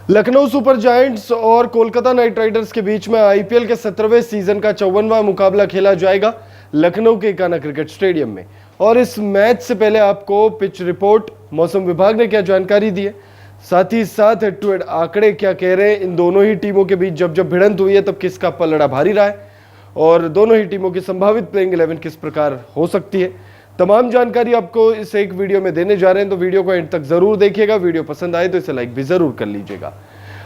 Lucknow super giants और Kolkata night Riders के बीच में आईपीएल के 17वें सीजन का 54वां मुकाबला खेला जाएगा लखनऊ के इकाना क्रिकेट स्टेडियम में। और इस मैच से पहले आपको पिच रिपोर्ट, मौसम विभाग ने क्या जानकारी दी है, साथ ही साथ हेड टू हेड आंकड़े क्या कह रहे हैं, इन दोनों ही टीमों के बीच जब जब भिड़ंत हुई है तब किसका पलड़ा भारी रहा है और दोनों ही टीमों की संभावित प्लेइंग 11 किस प्रकार हो सकती है, तमाम जानकारी आपको इस एक वीडियो में देने जा रहे हैं। तो वीडियो को एंड तक जरूर देखिएगा। वीडियो पसंद आए तो इसे लाइक भी जरूर कर लीजिएगा।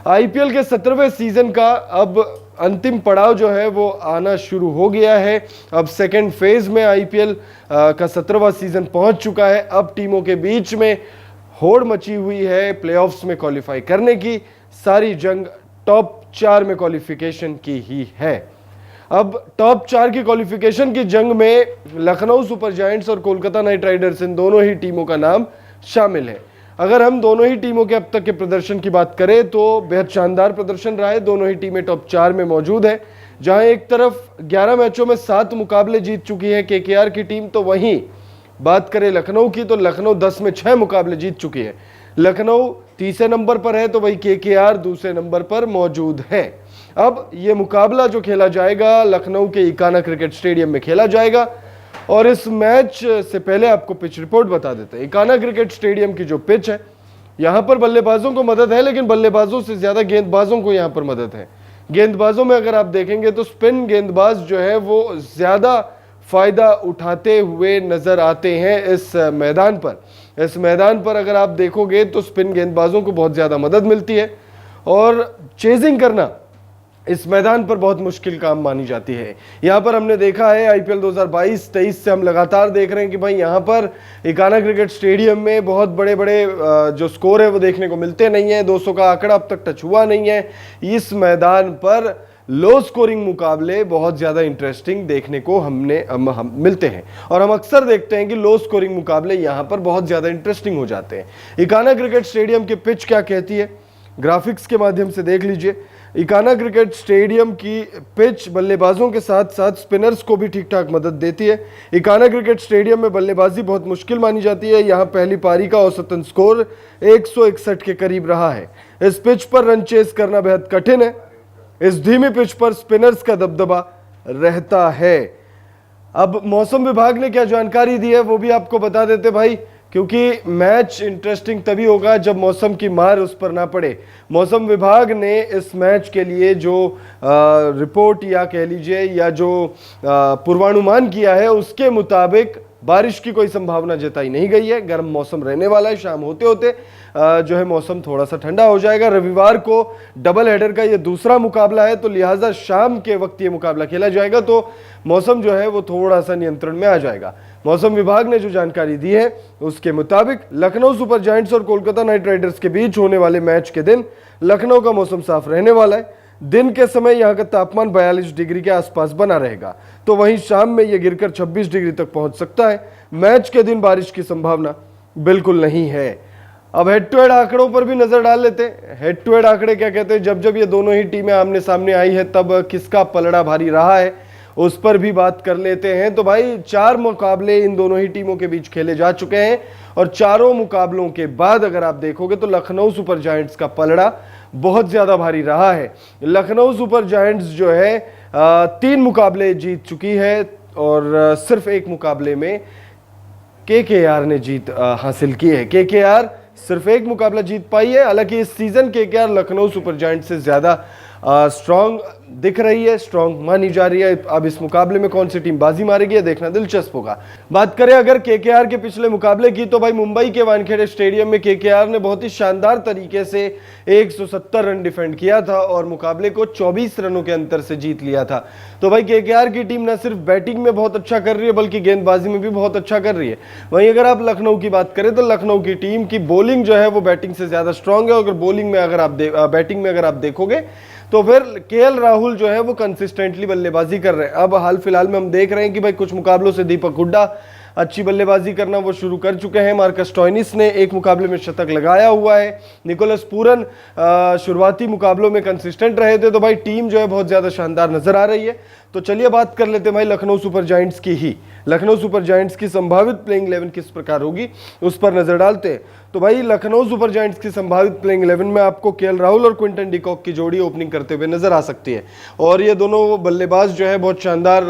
आईपीएल के 17वें सीजन का अब अंतिम पड़ाव जो है वो आना शुरू हो गया है। अब सेकेंड फेज में आईपीएल का 17वां सीजन पहुंच चुका है। अब टीमों के बीच में होड़ मची हुई है प्लेऑफ्स में क्वालिफाई करने की। सारी जंग टॉप 4 में क्वालिफिकेशन की ही है। अब टॉप 4 की क्वालिफिकेशन की जंग में लखनऊ सुपर जायंट्स और कोलकाता नाइट राइडर्स, इन दोनों ही टीमों का नाम शामिल है। अगर हम दोनों ही टीमों के अब तक के प्रदर्शन की बात करें तो बेहद शानदार प्रदर्शन रहा है। दोनों ही टीमें टॉप 4 में मौजूद है। जहां एक तरफ 11 मैचों में 7 मुकाबले जीत चुकी है केकेआर की टीम, तो वहीं बात करें लखनऊ की तो लखनऊ 10 में 6 मुकाबले जीत चुकी है। लखनऊ तीसरे नंबर पर है तो वही केकेआर दूसरे नंबर पर मौजूद है। अब ये मुकाबला जो खेला जाएगा लखनऊ के इकाना क्रिकेट स्टेडियम में खेला जाएगा। और इस मैच से पहले आपको पिच रिपोर्ट बता देते हैं। इकाना क्रिकेट स्टेडियम की जो पिच है, यहां पर बल्लेबाजों को मदद है, लेकिन बल्लेबाजों से ज्यादा गेंदबाजों को यहां पर मदद है। गेंदबाजों में अगर आप देखेंगे तो स्पिन गेंदबाज जो है वो ज्यादा फायदा उठाते हुए नजर आते हैं इस मैदान पर। इस मैदान पर अगर आप देखोगे तो स्पिन गेंदबाजों को बहुत ज्यादा मदद मिलती है और चेजिंग करना इस मैदान पर बहुत मुश्किल काम मानी जाती है। यहां पर हमने देखा है आईपीएल 2022-23 से हम लगातार देख रहे हैं कि भाई यहां पर इकाना क्रिकेट स्टेडियम में बहुत बड़े बड़े जो स्कोर है वो देखने को मिलते नहीं है। 200 का आंकड़ा अब तक टच हुआ नहीं है। इस मैदान पर लो स्कोरिंग मुकाबले बहुत ज्यादा इंटरेस्टिंग देखने को हम मिलते हैं और हम अक्सर देखते हैं कि लो स्कोरिंग मुकाबले यहां पर बहुत ज्यादा इंटरेस्टिंग हो जाते हैं। इकाना क्रिकेट स्टेडियम की पिच क्या कहती है, ग्राफिक्स के माध्यम से देख लीजिए। इकाना क्रिकेट स्टेडियम की पिच बल्लेबाजों के साथ साथ स्पिनर्स को भी ठीक ठाक मदद देती है। इकाना क्रिकेट स्टेडियम में बल्लेबाजी बहुत मुश्किल मानी जाती है। यहां पहली पारी का औसतन स्कोर 161 के करीब रहा है। इस पिच पर रन चेस करना बेहद कठिन है। इस धीमी पिच पर स्पिनर्स का दबदबा रहता है। अब मौसम विभाग ने क्या जानकारी दी है वो भी आपको बता देते भाई, क्योंकि मैच इंटरेस्टिंग तभी होगा जब मौसम की मार उस पर ना पड़े। मौसम विभाग ने इस मैच के लिए जो रिपोर्ट या कह लीजिए या जो पूर्वानुमान किया है उसके मुताबिक बारिश की कोई संभावना जताई नहीं गई है। गर्म मौसम रहने वाला है। शाम होते होते जो है मौसम थोड़ा सा ठंडा हो जाएगा। रविवार को डबल हेडर का ये दूसरा मुकाबला है तो लिहाजा शाम के वक्त ये मुकाबला खेला जाएगा तो मौसम जो है वो थोड़ा सा नियंत्रण में आ जाएगा। मौसम विभाग ने जो जानकारी दी है उसके मुताबिक लखनऊ सुपर जायंट्स और कोलकाता नाइट राइडर्स के बीच होने वाले मैच के दिन लखनऊ का मौसम साफ रहने वाला है। दिन के समय यहां का तापमान 42 डिग्री के आसपास बना रहेगा तो वहीं शाम में यह गिरकर 26 डिग्री तक पहुंच सकता है। मैच के दिन बारिश की संभावना बिल्कुल नहीं है। अब हेड टू हेड आंकड़ों पर भी नजर डाल लेते हैं। हेड टू हेड आंकड़े क्या कहते हैं, जब जब ये दोनों ही टीमें आमने सामने आई है तब किसका पलड़ा भारी रहा है उस पर भी बात कर लेते हैं। तो भाई 4 मुकाबले इन दोनों ही टीमों के बीच खेले जा चुके हैं और चारों मुकाबलों के बाद अगर आप देखोगे तो लखनऊ सुपर जायंट्स का पलड़ा बहुत ज्यादा भारी रहा है। लखनऊ सुपर जायंट्स जो है 3 मुकाबले जीत चुकी है और सिर्फ 1 मुकाबले में केकेआर ने जीत हासिल की है। केकेआर सिर्फ 1 मुकाबला जीत पाई है। हालांकि इस season KKR Lucknow super giants से ज्यादा स्ट्रॉन्ग दिख रही है, स्ट्रॉन्ग मानी जा रही है। अब इस मुकाबले में कौन सी टीम बाजी मारेगी ये देखना दिलचस्प होगा। बात करें अगर केकेआर के पिछले मुकाबले की तो भाई मुंबई के वानखेड़े स्टेडियम में केकेआर ने बहुत ही शानदार तरीके से 170 रन डिफेंड किया था और मुकाबले को 24 रनों के अंतर से जीत लिया था। तो भाई केकेआर की टीम न सिर्फ बैटिंग में बहुत अच्छा कर रही है बल्कि गेंदबाजी में भी बहुत अच्छा कर रही है। वहीं अगर आप लखनऊ की बात करें तो लखनऊ की टीम की बॉलिंग जो है वो बैटिंग से ज्यादा स्ट्रांग है। अगर बॉलिंग में अगर आप बैटिंग में अगर आप देखोगे तो फिर केएल राहुल जो है वो कंसिस्टेंटली बल्लेबाजी कर रहे हैं। अब हाल फिलहाल में हम देख रहे हैं कि भाई कुछ मुकाबलों से दीपक हुड्डा अच्छी बल्लेबाजी करना वो शुरू कर चुके हैं। मार्कस स्टोइनिस ने 1 मुकाबले में शतक लगाया हुआ है। निकोलस पूरन शुरुआती मुकाबलों में कंसिस्टेंट रहे थे। तो भाई टीम जो है बहुत ज्यादा शानदार नजर आ रही है। तो चलिए बात कर लेते हैं भाई लखनऊ सुपर जायंट्स की ही। लखनऊ सुपर जायंट्स की संभावित प्लेइंग 11 किस प्रकार होगी उस पर नजर डालते हैं। तो भाई लखनऊ सुपर जायंट्स की संभावित प्लेइंग 11 में आपको केएल राहुल और क्विंटन डिकॉक की जोड़ी ओपनिंग करते हुए नजर आ सकती है। और ये दोनों बल्लेबाज जो है बहुत शानदार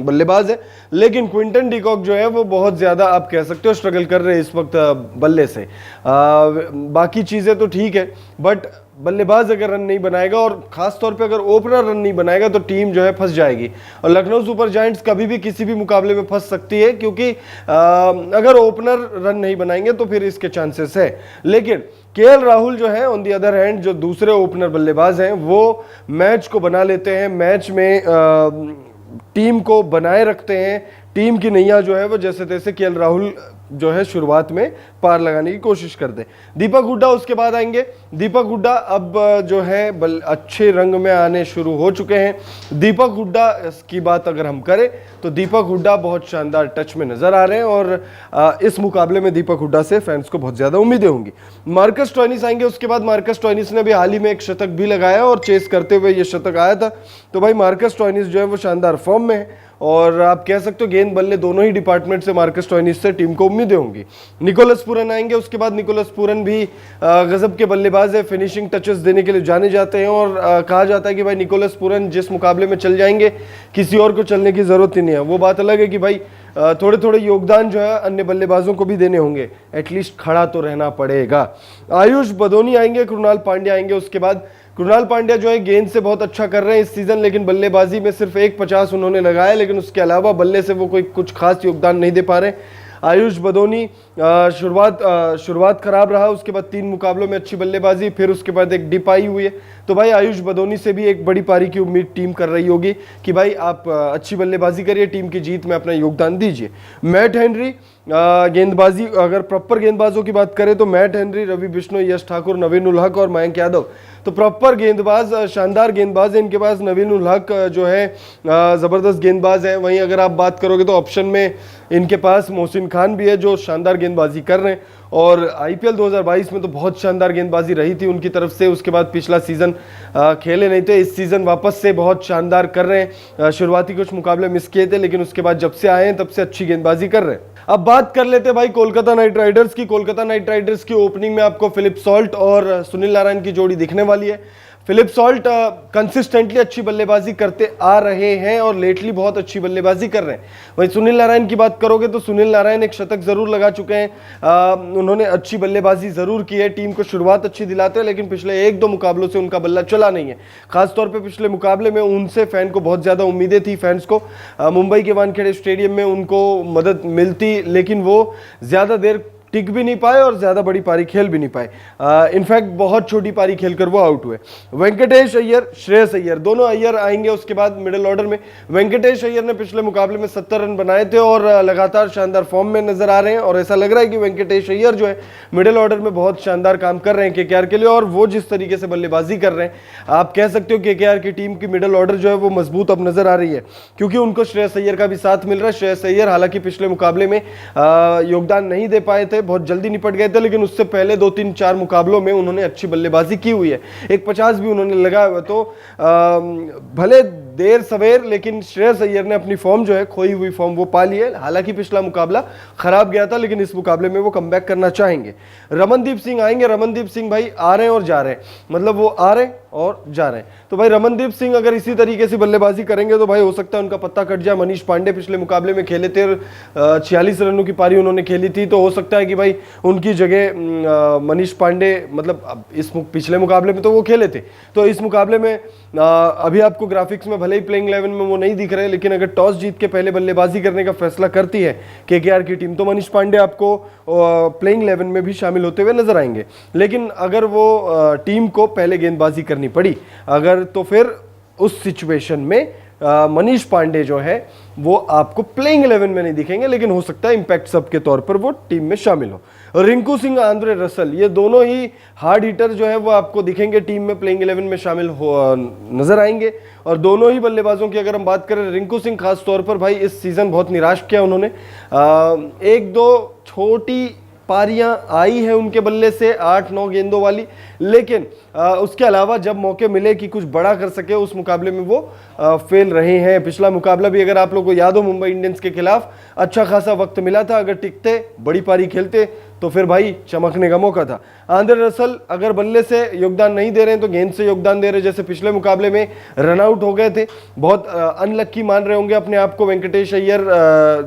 बल्लेबाज है, लेकिन क्विंटन डिकॉक जो है वो बहुत ज्यादा आप कह सकते हो स्ट्रगल कर रहे हैं इस वक्त बल्ले से। बाकी चीजें तो ठीक है, बट बल्लेबाज अगर रन नहीं बनाएगा और खास तौर पे अगर ओपनर रन नहीं बनाएगा तो टीम जो है फंस जाएगी। और लखनऊ सुपर जायंट्स कभी भी किसी भी मुकाबले में फंस सकती है, क्योंकि अगर ओपनर रन नहीं बनाएंगे तो फिर इसके चांसेस है। लेकिन केएल राहुल जो है ऑन दी अदर हैंड, जो दूसरे ओपनर बल्लेबाज हैं, वो मैच को बना लेते हैं, मैच में टीम को बनाए रखते हैं, टीम की नैया जो है वो जैसे तैसे केएल राहुल जो है शुरुआत में पार लगाने की कोशिश करते हैं। दीपक हुड्डा उसके बाद आएंगे। दीपक हुड्डा अब जो है अच्छे रंग में आने शुरू हो चुके हैं। दीपक हुड्डा की बात अगर हम करें तो दीपक हुड्डा बहुत शानदार टच में नजर आ रहे हैं और इस मुकाबले में दीपक हुड्डा से फैंस को बहुत ज्यादा उम्मीदें होंगी। मार्कस स्टोइनिस आएंगे उसके बाद। मार्कस स्टोइनिस ने भी हाल ही में एक शतक भी लगाया और चेस करते हुए ये शतक आया था। तो भाई मार्कस स्टोइनिस जो है वो शानदार फॉर्म में है और आप कह सकते हो गेंद बल्ले दोनों ही डिपार्टमेंट से मार्कस स्टोइनिस से टीम को उम्मीदें होंगी। निकोलस पूरन आएंगे उसके बाद। निकोलस पूरन भी गजब के बल्लेबाज है, फिनिशिंग टचेस देने के लिए जाने जाते हैं और कहा जाता है कि भाई निकोलस पूरन जिस मुकाबले में चल जाएंगे किसी और को चलने की जरूरत ही नहीं है। वो बात अलग है कि भाई थोड़े थोड़े योगदान जो है अन्य बल्लेबाजों को भी देने होंगे, एटलीस्ट खड़ा तो रहना पड़ेगा। आयुष बदोनी आएंगे, कृणाल पांड्या आएंगे उसके बाद। कृणाल पांड्या जो है गेंद से बहुत अच्छा कर रहे हैं इस सीजन, लेकिन बल्लेबाजी में सिर्फ 1.50 उन्होंने लगाया, लेकिन उसके अलावा बल्ले से वो कोई कुछ खास योगदान नहीं दे पा रहे। आयुष बदोनी शुरुआत खराब रहा, उसके बाद 3 मुकाबलों में अच्छी बल्लेबाजी, फिर उसके बाद एक डिप आई हुई है। तो भाई आयुष बदोनी से भी एक बड़ी पारी की उम्मीद टीम कर रही होगी कि भाई आप अच्छी बल्लेबाजी करिए, टीम की जीत में अपना योगदान दीजिए। मैट हेनरी गेंदबाजी, अगर प्रॉपर गेंदबाजों की बात करें तो मैट हेनरी, रवि बिश्नोई, यश ठाकुर, नवीन उल हक और मयंक यादव तो प्रॉपर गेंदबाज, शानदार गेंदबाज है इनके पास। नवीन उल हक जो है जबरदस्त गेंदबाज है। वहीं अगर आप बात करोगे तो ऑप्शन में इनके पास मोहसिन खान भी है जो शानदार गेंदबाजी कर रहे हैं और आईपीएल 2022 में तो बहुत शानदार गेंदबाजी रही थी उनकी तरफ से। उसके बाद पिछला सीजन खेले नहीं थे, इस सीजन वापस से बहुत शानदार कर रहे हैं। शुरुआती कुछ मुकाबले मिस किए थे, लेकिन उसके बाद जब से आए हैं तब से अच्छी गेंदबाजी कर रहे हैं। अब बात कर लेते हैं भाई कोलकाता नाइट राइडर्स की। कोलकाता नाइट राइडर्स की ओपनिंग में आपको फिलिप सॉल्ट और सुनील नारायण की जोड़ी दिखने वाली है। फिलिप सॉल्ट कंसिस्टेंटली अच्छी बल्लेबाजी करते आ रहे हैं और लेटली बहुत अच्छी बल्लेबाजी कर रहे हैं। वहीं सुनील नारायण की बात करोगे तो सुनील नारायण एक शतक जरूर लगा चुके हैं, उन्होंने अच्छी बल्लेबाजी जरूर की है, टीम को शुरुआत अच्छी दिलाते हैं, लेकिन पिछले 1-2 मुकाबलों से उनका बल्ला चला नहीं है। खासतौर पर पिछले मुकाबले में उनसे फैन को बहुत ज्यादा उम्मीदें थी, फैंस को मुंबई के वानखेड़े स्टेडियम में उनको मदद मिलती, लेकिन वो ज्यादा देर टिक भी नहीं पाए और ज्यादा बड़ी पारी खेल भी नहीं पाए। इनफैक्ट बहुत छोटी पारी खेलकर वो आउट हुए। वेंकटेश अय्यर, श्रेयस अय्यर, दोनों अय्यर आएंगे उसके बाद मिडिल ऑर्डर में। वेंकटेश अय्यर ने पिछले मुकाबले में 70 रन बनाए थे और लगातार शानदार फॉर्म में नजर आ रहे हैं और ऐसा लग रहा है कि वेंकटेश अय्यर जो है मिडिल ऑर्डर में बहुत शानदार काम कर रहे हैं केकेआर के लिए। और वो जिस तरीके से बल्लेबाजी कर रहे हैं, आप कह सकते हो केकेआर की टीम की मिडिल ऑर्डर जो है वो मजबूत अब नजर आ रही है, क्योंकि उनको श्रेयस अय्यर का भी साथ मिल रहा है। श्रेयस अय्यर हालांकि पिछले मुकाबले में योगदान नहीं दे पाए थे, बहुत जल्दी निपट गए थे, लेकिन उससे पहले 2-3-4 मुकाबलों में उन्होंने अच्छी बल्लेबाजी की हुई है। 1.50 भी उन्होंने लगाया हुआ। तो भले देर सवेर, लेकिन श्रेयस अय्यर ने अपनी फॉर्म जो है, खोई हुई फॉर्म वो पा ली है। हालांकि पिछला मुकाबला खराब गया था, लेकिन इस मुकाबले में वो कमबैक करना चाहेंगे। रमनदीप सिंह आएंगे। रमनदीप सिंह भाई आ रहे हैं और जा रहे हैं, मतलब वो आ रहे हैं और जा रहे हैं। तो भाई रमनदीप सिंह अगर इसी तरीके से बल्लेबाजी करेंगे तो भाई हो सकता है उनका पत्ता कट जाए। मनीष पांडे पिछले मुकाबले में खेले थे, 46 रनों की पारी उन्होंने खेली थी, तो हो सकता है कि भाई उनकी जगह मनीष पांडे, मतलब इस पिछले मुकाबले में तो वो खेले थे, तो इस मुकाबले में अभी आपको ग्राफिक्स में भले ही प्लेइंग 11 में वो नहीं दिख रहे, लेकिन अगर टॉस जीत के पहले बल्लेबाजी करने का फैसला करती है केकेआर की टीम तो मनीष पांडे आपको प्लेइंग 11 में भी शामिल होते हुए नजर आएंगे। लेकिन अगर वो टीम को पहले गेंदबाजी करनी पड़ी अगर, तो फिर उस सिचुएशन में मनीष पांडे जो है वो आपको प्लेइंग 11 में नहीं दिखेंगे, लेकिन हो सकता है इंपैक्ट सब के तौर पर वो टीम में शामिल हो। रिंकू सिंह, आंद्रे रसल, ये दोनों ही हार्ड हिटर जो है वो आपको दिखेंगे टीम में, प्लेइंग 11 में शामिल हो नजर आएंगे। और दोनों ही बल्लेबाजों की अगर हम बात करें, रिंकू सिंह खास तौर पर भाई इस सीजन बहुत निराश किया उन्होंने। 1-2 छोटी पारियां आई है उनके बल्ले से 8-9 गेंदों वाली, लेकिन उसके अलावा जब मौके मिले कि कुछ बड़ा कर सके उस मुकाबले में वो फेल रहे हैं। पिछला मुकाबला भी अगर आप लोगों को याद हो मुंबई इंडियंस के खिलाफ अच्छा खासा वक्त मिला था, अगर टिकते बड़ी पारी खेलते तो फिर भाई चमकने का मौका था। आंद्रे रसल अगर बल्ले से योगदान नहीं दे रहे हैं तो गेंद से योगदान दे रहे हैं, जैसे पिछले मुकाबले में रन आउट हो गए थे, बहुत अनलक्की मान रहे होंगे अपने आप को वेंकटेश अय्यर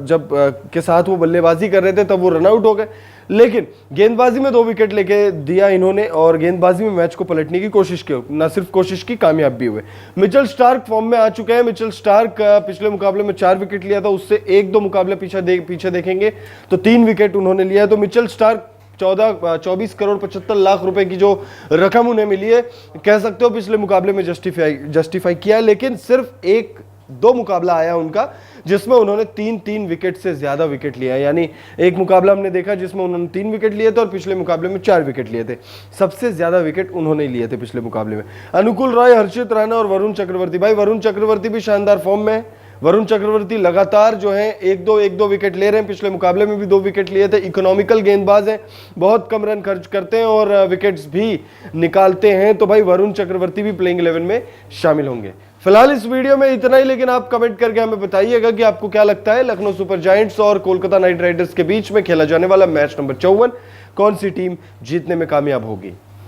जब के साथ वो बल्लेबाजी कर रहे थे तब वो रन आउट हो गए, लेकिन गेंदबाजी में 2 विकेट लेके दिया इन्होंने और गेंदबाजी में मैच को पलटने की कोशिश की, न सिर्फ कोशिश की कामयाब भी हुए। मिचेल स्टार्क फॉर्म में आ चुके हैं। मिचेल स्टार्क पिछले मुकाबले में 4 विकेट लिया था, उससे 1-2 मुकाबले पीछे देखेंगे तो 3 विकेट उन्होंने लिया है। तो मिचेल स्टार्क 24 करोड़ 75 लाख रुपए की जो रकम उन्हें मिली है, कह सकते हो पिछले मुकाबले में जस्टिफाई किया, लेकिन सिर्फ 1-2 मुकाबला आया उनका जिसमें उन्होंने 3 विकेट से ज्यादा विकेट लिया, यानी एक मुकाबला हमने देखा जिसमें उन्होंने 3 विकेट लिए थे और पिछले मुकाबले में 4 विकेट लिए थे। सबसे ज्यादा विकेट उन्होंने लिए थे पिछले मुकाबले में। अनुकूल रॉय, हर्षित राणा और वरुण चक्रवर्ती, भाई वरुण चक्रवर्ती भी शानदार फॉर्म में है। वरुण चक्रवर्ती लगातार जो है 1-2 विकेट ले रहे हैं, पिछले मुकाबले में भी 2 विकेट लिए थे। इकोनॉमिकल गेंदबाज हैं, बहुत कम रन खर्च करते हैं और विकेट्स भी निकालते हैं, तो भाई वरुण चक्रवर्ती भी प्लेइंग 11 में शामिल होंगे। फिलहाल इस वीडियो में इतना ही, लेकिन आप कमेंट करके हमें बताइएगा कि आपको क्या लगता है लखनऊ सुपर जायंट्स और कोलकाता नाइट राइडर्स के बीच में खेला जाने वाला मैच नंबर 54 कौन सी टीम जीतने में कामयाब होगी।